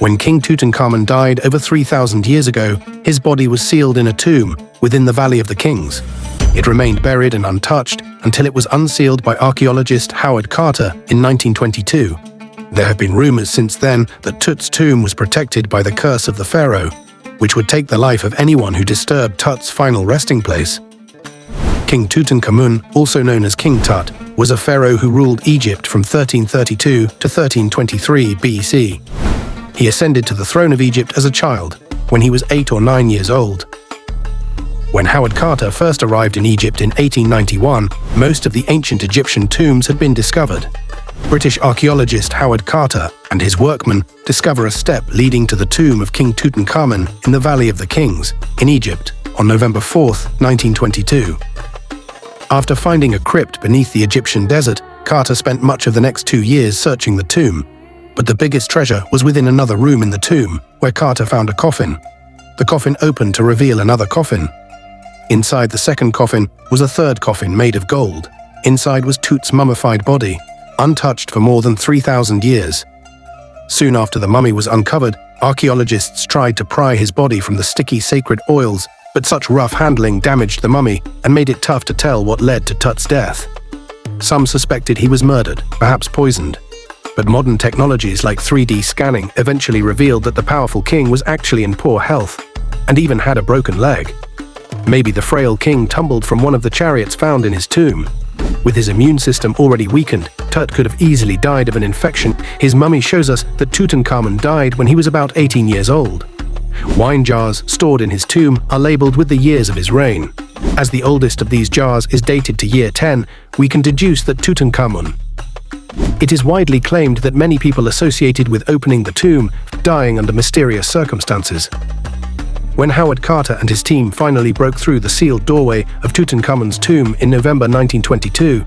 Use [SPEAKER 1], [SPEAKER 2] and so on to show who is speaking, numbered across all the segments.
[SPEAKER 1] When King Tutankhamun died over 3,000 years ago, his body was sealed in a tomb within the Valley of the Kings. It remained buried and untouched until it was unsealed by archaeologist Howard Carter in 1922. There have been rumors since then that Tut's tomb was protected by the curse of the pharaoh, which would take the life of anyone who disturbed Tut's final resting place. King Tutankhamun, also known as King Tut, was a pharaoh who ruled Egypt from 1332 to 1323 BC. He ascended to the throne of Egypt as a child, when he was 8 or 9 years old. When Howard Carter first arrived in Egypt in 1891, most of the ancient Egyptian tombs had been discovered. British archaeologist Howard Carter and his workmen discover a step leading to the tomb of King Tutankhamun in the Valley of the Kings, in Egypt, on November 4, 1922. After finding a crypt beneath the Egyptian desert, Carter spent much of the next 2 years searching the tomb. But the biggest treasure was within another room in the tomb, where Carter found a coffin. The coffin opened to reveal another coffin. Inside the second coffin was a third coffin made of gold. Inside was Tut's mummified body, untouched for more than 3,000 years. Soon after the mummy was uncovered, archaeologists tried to pry his body from the sticky sacred oils, but such rough handling damaged the mummy and made it tough to tell what led to Tut's death. Some suspected he was murdered, perhaps poisoned. But modern technologies like 3D scanning eventually revealed that the powerful king was actually in poor health, and even had a broken leg. Maybe the frail king tumbled from one of the chariots found in his tomb. With his immune system already weakened, Tut could have easily died of an infection. His mummy shows us that Tutankhamun died when he was about 18 years old. Wine jars stored in his tomb are labeled with the years of his reign. As the oldest of these jars is dated to year 10, we can deduce that Tutankhamun. It is widely claimed that many people associated with opening the tomb dying under mysterious circumstances. When Howard Carter and his team finally broke through the sealed doorway of Tutankhamun's tomb in November 1922,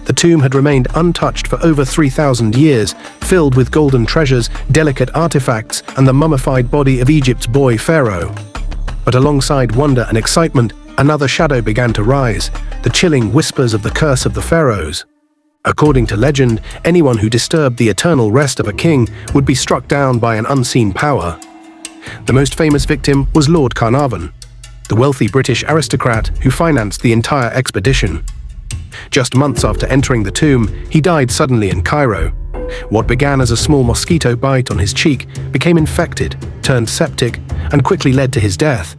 [SPEAKER 1] the tomb had remained untouched for over 3,000 years, filled with golden treasures, delicate artifacts, and the mummified body of Egypt's boy pharaoh. But alongside wonder and excitement, another shadow began to rise, the chilling whispers of the curse of the pharaohs. According to legend, anyone who disturbed the eternal rest of a king would be struck down by an unseen power. The most famous victim was Lord Carnarvon, the wealthy British aristocrat who financed the entire expedition. Just months after entering the tomb, he died suddenly in Cairo. What began as a small mosquito bite on his cheek became infected, turned septic, and quickly led to his death.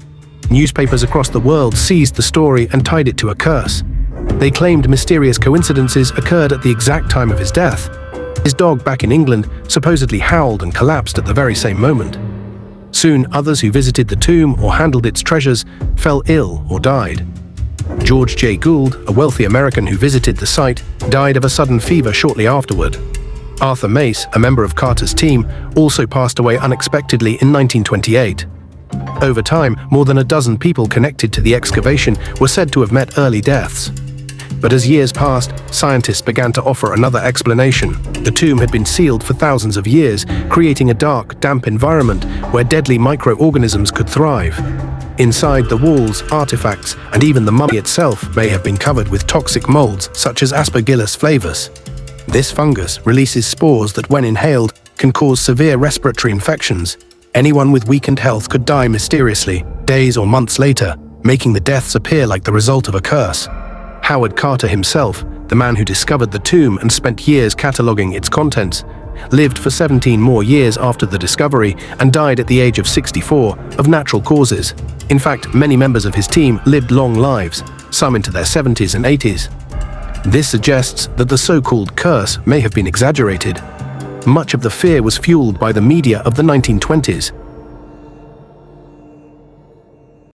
[SPEAKER 1] Newspapers across the world seized the story and tied it to a curse. They claimed mysterious coincidences occurred at the exact time of his death. His dog back in England supposedly howled and collapsed at the very same moment. Soon, others who visited the tomb or handled its treasures fell ill or died. George J. Gould, a wealthy American who visited the site, died of a sudden fever shortly afterward. Arthur Mace, a member of Carter's team, also passed away unexpectedly in 1928. Over time, more than a dozen people connected to the excavation were said to have met early deaths. But as years passed, scientists began to offer another explanation. The tomb had been sealed for thousands of years, creating a dark, damp environment where deadly microorganisms could thrive. Inside the walls, artifacts, and even the mummy itself may have been covered with toxic molds such as Aspergillus flavus. This fungus releases spores that, when inhaled, can cause severe respiratory infections. Anyone with weakened health could die mysteriously, days or months later, making the deaths appear like the result of a curse. Howard Carter himself, the man who discovered the tomb and spent years cataloging its contents, lived for 17 more years after the discovery and died at the age of 64 of natural causes. In fact, many members of his team lived long lives, some into their 70s and 80s. This suggests that the so-called curse may have been exaggerated. Much of the fear was fueled by the media of the 1920s.